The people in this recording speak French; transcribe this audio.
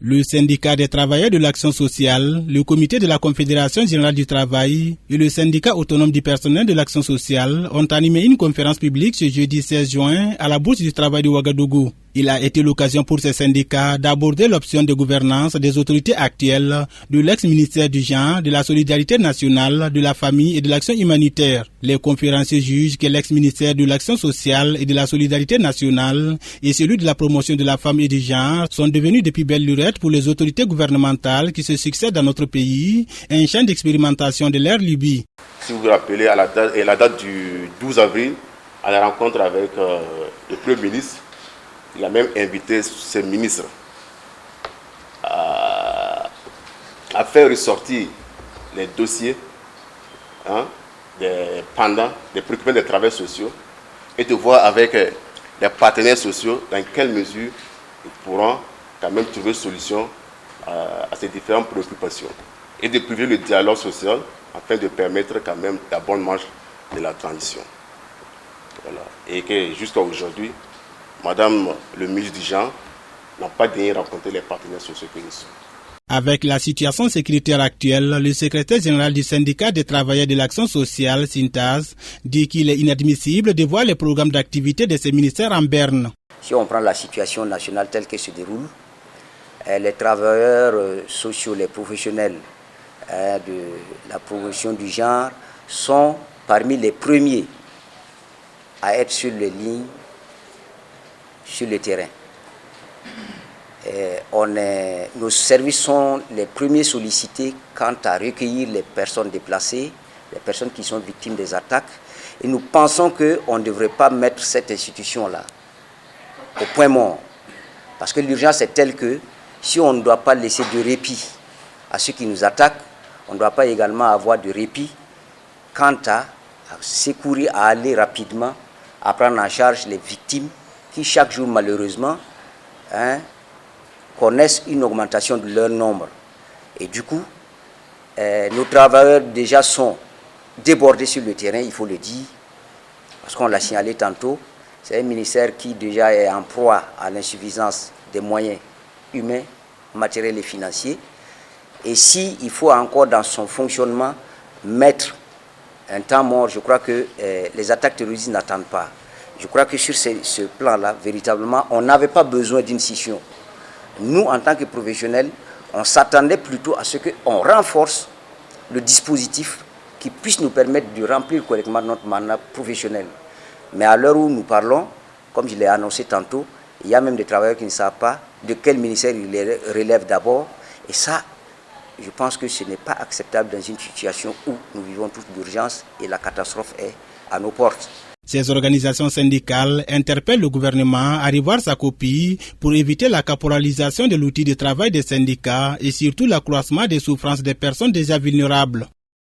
Le syndicat des travailleurs de l'action sociale, le comité de la Confédération générale du travail et le syndicat autonome du personnel de l'action sociale ont animé une conférence publique ce jeudi 16 juin à la Bourse du travail de Ouagadougou. Il a été l'occasion pour ces syndicats d'aborder l'option de gouvernance des autorités actuelles de l'ex-ministère du Genre, de la Solidarité nationale, de la famille et de l'action humanitaire. Les conférenciers jugent que l'ex-ministère de l'action sociale et de la Solidarité nationale et celui de la promotion de la femme et du genre sont devenus depuis belle lurette pour les autorités gouvernementales qui se succèdent dans notre pays, un champ d'expérimentation de l'ère Libye. Si vous vous rappelez, à la date du 12 avril, à la rencontre avec le Premier ministre, il a même invité ses ministres à faire ressortir les dossiers des préoccupants des travailleurs sociaux et de voir avec les partenaires sociaux dans quelle mesure ils pourront quand même trouver solution à ces différentes préoccupations et de privilégier le dialogue social afin de permettre quand même la bonne marche de la transition. Voilà. Et que jusqu'à aujourd'hui, Madame le ministre du Genre n'a pas daigné rencontrer les partenaires sociaux que nous sommes. Avec la situation sécuritaire actuelle, le secrétaire général du syndicat des travailleurs de l'action sociale, Sintaz, dit qu'il est inadmissible de voir les programmes d'activité de ces ministères en berne. Si on prend la situation nationale telle qu'elle se déroule, les travailleurs sociaux, les professionnels de la promotion du genre sont parmi les premiers à être sur les lignes, sur le terrain. Nos services sont les premiers sollicités quant à recueillir les personnes déplacées, les personnes qui sont victimes des attaques. Et nous pensons qu'on ne devrait pas mettre cette institution-là au point mort. Parce que l'urgence est telle que si on ne doit pas laisser de répit à ceux qui nous attaquent, on ne doit pas également avoir de répit quant à secourir, à aller rapidement, à prendre en charge les victimes qui chaque jour malheureusement connaissent une augmentation de leur nombre. Et du coup, nos travailleurs déjà sont débordés sur le terrain, il faut le dire, parce qu'on l'a signalé tantôt, c'est un ministère qui déjà est en proie à l'insuffisance des moyens humains, matériels et financiers. Et s'il faut encore dans son fonctionnement mettre un temps mort, je crois que les attaques terroristes n'attendent pas. Je crois que sur ce plan-là, véritablement, on n'avait pas besoin d'une scission. Nous, en tant que professionnels, on s'attendait plutôt à ce qu'on renforce le dispositif qui puisse nous permettre de remplir correctement notre mandat professionnel. Mais à l'heure où nous parlons, comme je l'ai annoncé tantôt, il y a même des travailleurs qui ne savent pas de quel ministère ils les relèvent d'abord. Et ça, je pense que ce n'est pas acceptable dans une situation où nous vivons tous d'urgence et la catastrophe est à nos portes. Ces organisations syndicales interpellent le gouvernement à revoir sa copie pour éviter la caporalisation de l'outil de travail des syndicats et surtout l'accroissement des souffrances des personnes déjà vulnérables.